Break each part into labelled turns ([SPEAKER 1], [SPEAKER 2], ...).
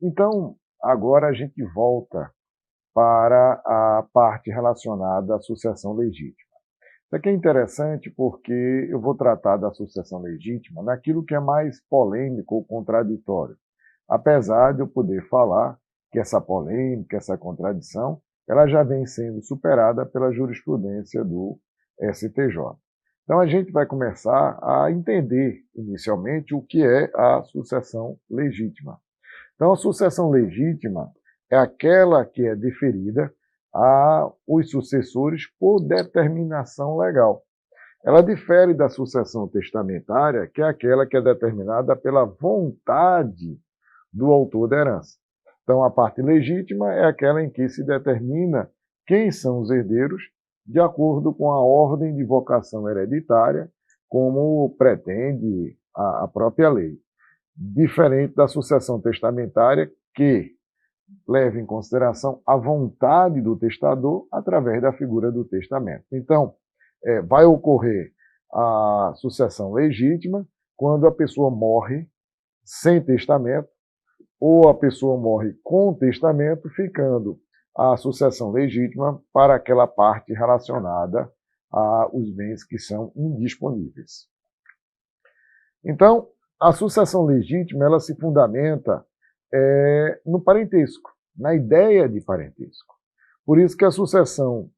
[SPEAKER 1] Então, agora a gente volta para a parte relacionada à sucessão legítima. Isso aqui é interessante porque eu vou tratar da sucessão legítima naquilo que é mais polêmico ou contraditório, apesar de eu poder falar que essa polêmica, essa contradição, ela já vem sendo superada pela jurisprudência do STJ. Então a gente vai começar a entender inicialmente o que é a sucessão legítima. Então, a sucessão legítima é aquela que é deferida aos sucessores por determinação legal. Ela difere da sucessão testamentária, que é aquela que é determinada pela vontade do autor da herança. Então, a parte legítima é aquela em que se determina quem são os herdeiros de acordo com a ordem de vocação hereditária, como pretende a própria lei. Diferente da sucessão testamentária, que leva em consideração a vontade do testador através da figura do testamento. Então, vai ocorrer a sucessão legítima quando a pessoa morre sem testamento ou a pessoa morre com testamento, ficando a sucessão legítima para aquela parte relacionada aos bens que são indisponíveis. Então, a sucessão legítima ela se fundamenta no parentesco, na ideia de parentesco. Por isso que a sucessão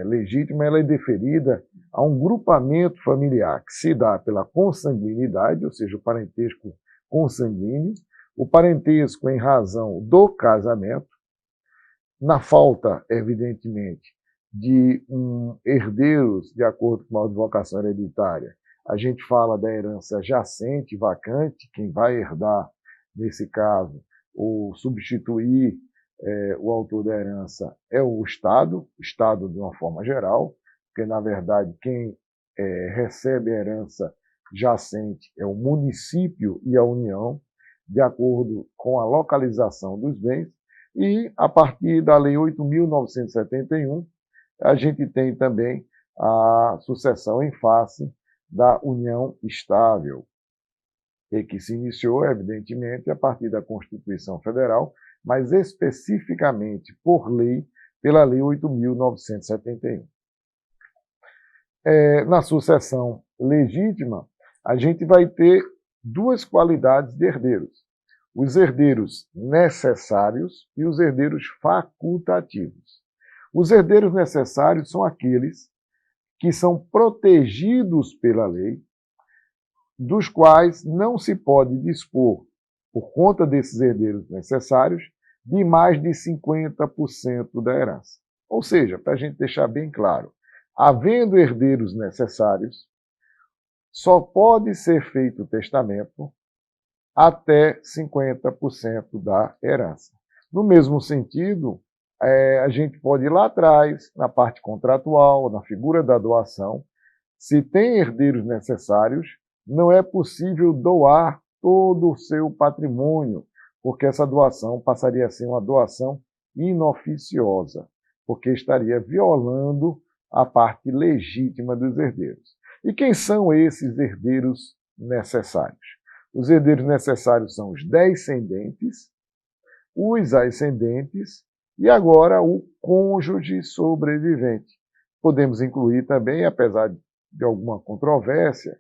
[SPEAKER 1] legítima ela é deferida a um grupamento familiar que se dá pela consanguinidade, ou seja, o parentesco consanguíneo, o parentesco em razão do casamento, na falta, evidentemente, de herdeiros de acordo com a advocação hereditária. A gente fala da herança jacente, vacante, quem vai herdar, nesse caso, ou substituir o autor da herança é o Estado de uma forma geral, porque, na verdade, quem recebe a herança jacente é o município e a União, de acordo com a localização dos bens, e, a partir da Lei 8.971, a gente tem também a sucessão em face da união estável, e que se iniciou, evidentemente, a partir da Constituição Federal, mas especificamente por lei, pela Lei 8.971. Na sucessão legítima, a gente vai ter duas qualidades de herdeiros: os herdeiros necessários e os herdeiros facultativos. Os herdeiros necessários são aqueles que são protegidos pela lei, dos quais não se pode dispor, por conta desses herdeiros necessários, de mais de 50% da herança. Ou seja, para a gente deixar bem claro, havendo herdeiros necessários, só pode ser feito o testamento até 50% da herança. No mesmo sentido, a gente pode ir lá atrás, na parte contratual, na figura da doação. Se tem herdeiros necessários, não é possível doar todo o seu patrimônio, porque essa doação passaria a ser uma doação inoficiosa, porque estaria violando a parte legítima dos herdeiros. E quem são esses herdeiros necessários? Os herdeiros necessários são os descendentes, os ascendentes e agora o cônjuge sobrevivente. Podemos incluir também, apesar de alguma controvérsia,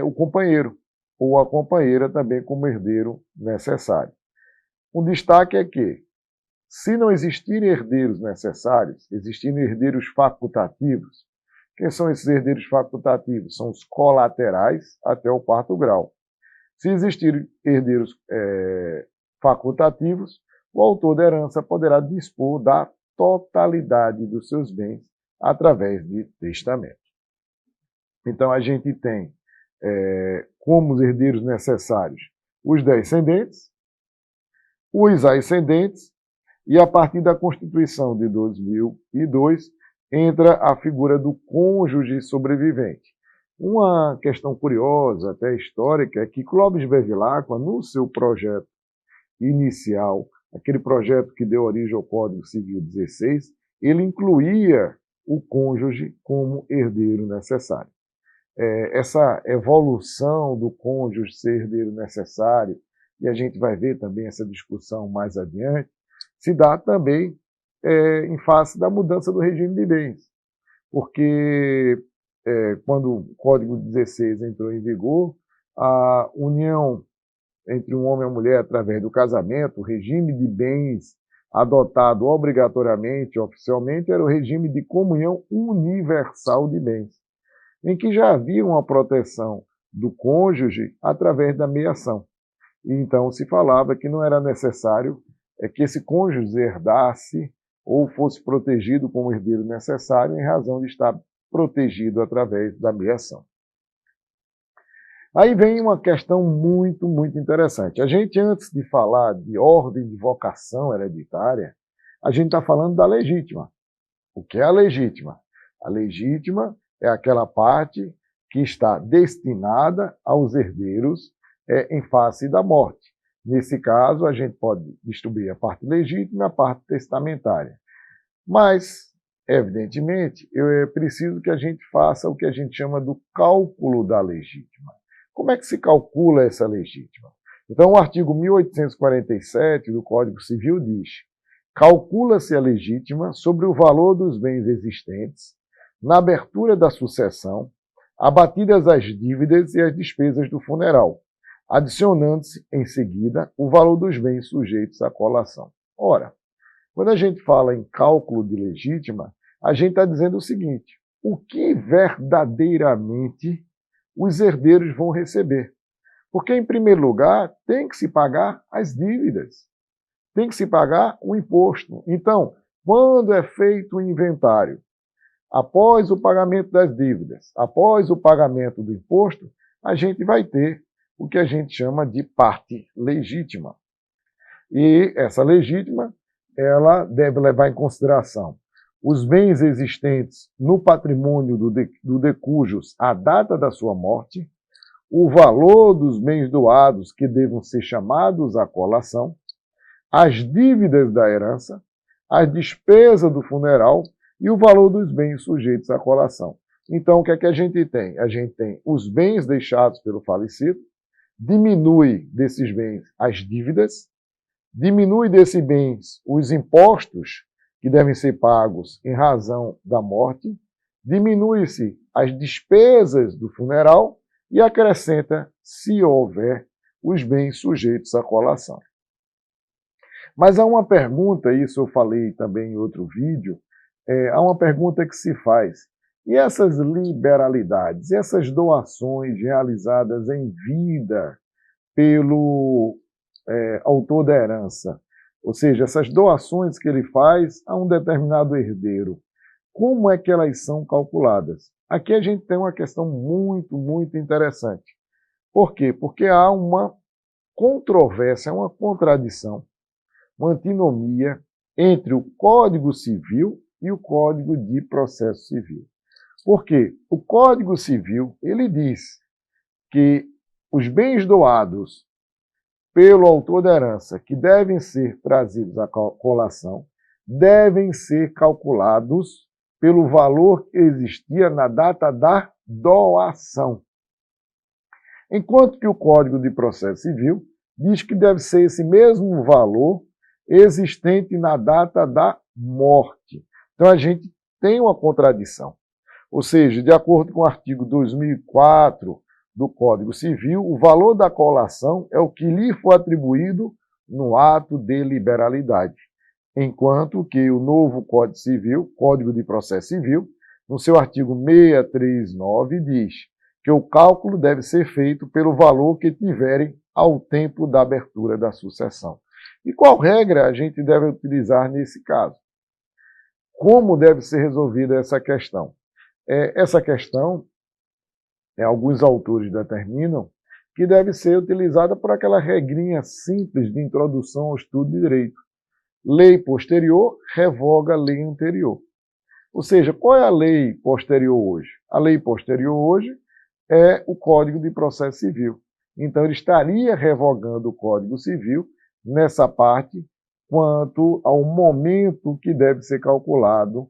[SPEAKER 1] o companheiro ou a companheira também como herdeiro necessário. Um destaque é que, se não existirem herdeiros necessários, existirem herdeiros facultativos. Quem são esses herdeiros facultativos? São os colaterais até o 4º grau. Se existirem herdeiros facultativos, o autor da herança poderá dispor da totalidade dos seus bens através de testamento. Então, a gente tem como os herdeiros necessários os descendentes, os ascendentes, e a partir da Constituição de 2002 entra a figura do cônjuge sobrevivente. Uma questão curiosa, até histórica, é que Clóvis Bevilacqua, no seu projeto inicial, aquele projeto que deu origem ao Código Civil 16, ele incluía o cônjuge como herdeiro necessário. Essa evolução do cônjuge ser herdeiro necessário, e a gente vai ver também essa discussão mais adiante, se dá também em face da mudança do regime de bens. Porque quando o Código 16 entrou em vigor, a união entre um homem e uma mulher através do casamento, o regime de bens adotado obrigatoriamente, oficialmente, era o regime de comunhão universal de bens, em que já havia uma proteção do cônjuge através da meiação. E então se falava que não era necessário que esse cônjuge herdasse ou fosse protegido como herdeiro necessário em razão de estar protegido através da meiação. Aí vem uma questão muito, muito interessante. A gente, antes de falar de ordem de vocação hereditária, a gente está falando da legítima. O que é a legítima? A legítima é aquela parte que está destinada aos herdeiros em face da morte. Nesse caso, a gente pode distribuir a parte legítima e a parte testamentária. Mas, evidentemente, é preciso que a gente faça o que a gente chama do cálculo da legítima. Como é que se calcula essa legítima? Então, o artigo 1847 do Código Civil diz: calcula-se a legítima sobre o valor dos bens existentes na abertura da sucessão, abatidas as dívidas e as despesas do funeral, adicionando-se, em seguida, o valor dos bens sujeitos à colação. Ora, quando a gente fala em cálculo de legítima, a gente está dizendo o seguinte: o que verdadeiramente os herdeiros vão receber? Porque, em primeiro lugar, tem que se pagar as dívidas, tem que se pagar o imposto. Então, quando é feito o inventário, após o pagamento das dívidas, após o pagamento do imposto, a gente vai ter o que a gente chama de parte legítima. E essa legítima, ela deve levar em consideração os bens existentes no patrimônio do decujus à data da sua morte, o valor dos bens doados que devam ser chamados à colação, as dívidas da herança, as despesas do funeral e o valor dos bens sujeitos à colação. Então, o que é que a gente tem? A gente tem os bens deixados pelo falecido, diminui desses bens as dívidas, diminui desses bens os impostos que devem ser pagos em razão da morte, diminui-se as despesas do funeral e acrescenta, se houver, os bens sujeitos à colação. Mas há uma pergunta, isso eu falei também em outro vídeo, há uma pergunta que se faz: e essas liberalidades, essas doações realizadas em vida pelo autor da herança, ou seja, essas doações que ele faz a um determinado herdeiro, como é que elas são calculadas? Aqui a gente tem uma questão muito, muito interessante. Por quê? Porque há uma controvérsia, uma contradição, uma antinomia entre o Código Civil e o Código de Processo Civil. Por quê? O Código Civil, ele diz que os bens doados pelo autor da herança, que devem ser trazidos à colação, devem ser calculados pelo valor que existia na data da doação. Enquanto que o Código de Processo Civil diz que deve ser esse mesmo valor existente na data da morte. Então a gente tem uma contradição. Ou seja, de acordo com o artigo 2004 do Código Civil, o valor da colação é o que lhe foi atribuído no ato de liberalidade, enquanto que o novo Código Civil, Código de Processo Civil, no seu artigo 639, diz que o cálculo deve ser feito pelo valor que tiverem ao tempo da abertura da sucessão. E qual regra a gente deve utilizar nesse caso? Como deve ser resolvida essa questão? Essa questão, alguns autores determinam que deve ser utilizada por aquela regrinha simples de introdução ao estudo de direito. Lei posterior revoga a lei anterior. Ou seja, qual é a lei posterior hoje? A lei posterior hoje é o Código de Processo Civil. Então, ele estaria revogando o Código Civil nessa parte quanto ao momento que deve ser calculado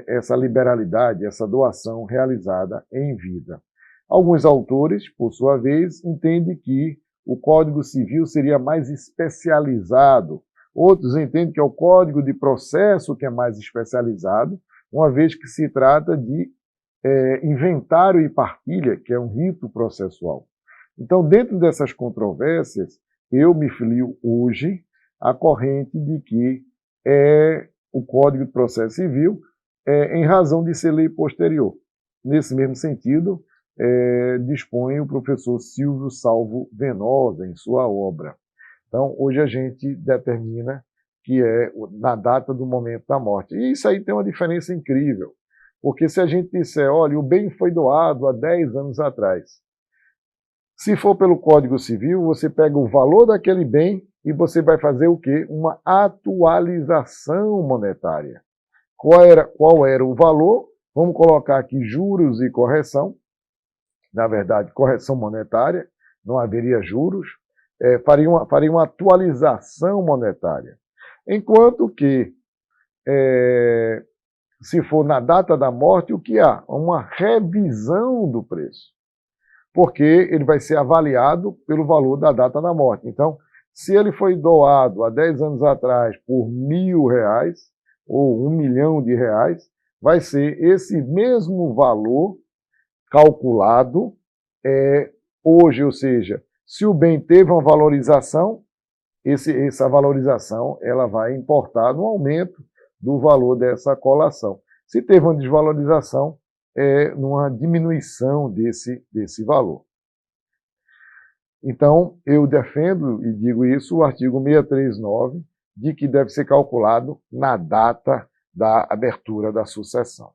[SPEAKER 1] essa liberalidade, essa doação realizada em vida. Alguns autores, por sua vez, entendem que o Código Civil seria mais especializado. Outros entendem que é o Código de Processo que é mais especializado, uma vez que se trata de inventário e partilha, que é um rito processual. Então, dentro dessas controvérsias, eu me filio hoje à corrente de que o Código de Processo Civil em razão de ser lei posterior. Nesse mesmo sentido, dispõe o professor Silvio Salvo Venosa em sua obra. Então, hoje a gente determina que é na data do momento da morte. E isso aí tem uma diferença incrível, porque se a gente disser, olha, o bem foi doado há 10 anos atrás, se for pelo Código Civil, você pega o valor daquele bem e você vai fazer o quê? Uma atualização monetária. Qual era o valor? Vamos colocar aqui juros e correção. Na verdade, correção monetária, não haveria juros. Faria uma atualização monetária. Enquanto que, se for na data da morte, o que há? Uma revisão do preço. Porque ele vai ser avaliado pelo valor da data da morte. Então, se ele foi doado há 10 anos atrás por R$1.000 ou R$1 milhão, vai ser esse mesmo valor calculado hoje, ou seja, se o bem teve uma valorização, essa valorização ela vai importar no aumento do valor dessa colação. Se teve uma desvalorização, numa diminuição desse valor. Então, eu defendo e digo isso, o artigo 639, de que deve ser calculado na data da abertura da sucessão.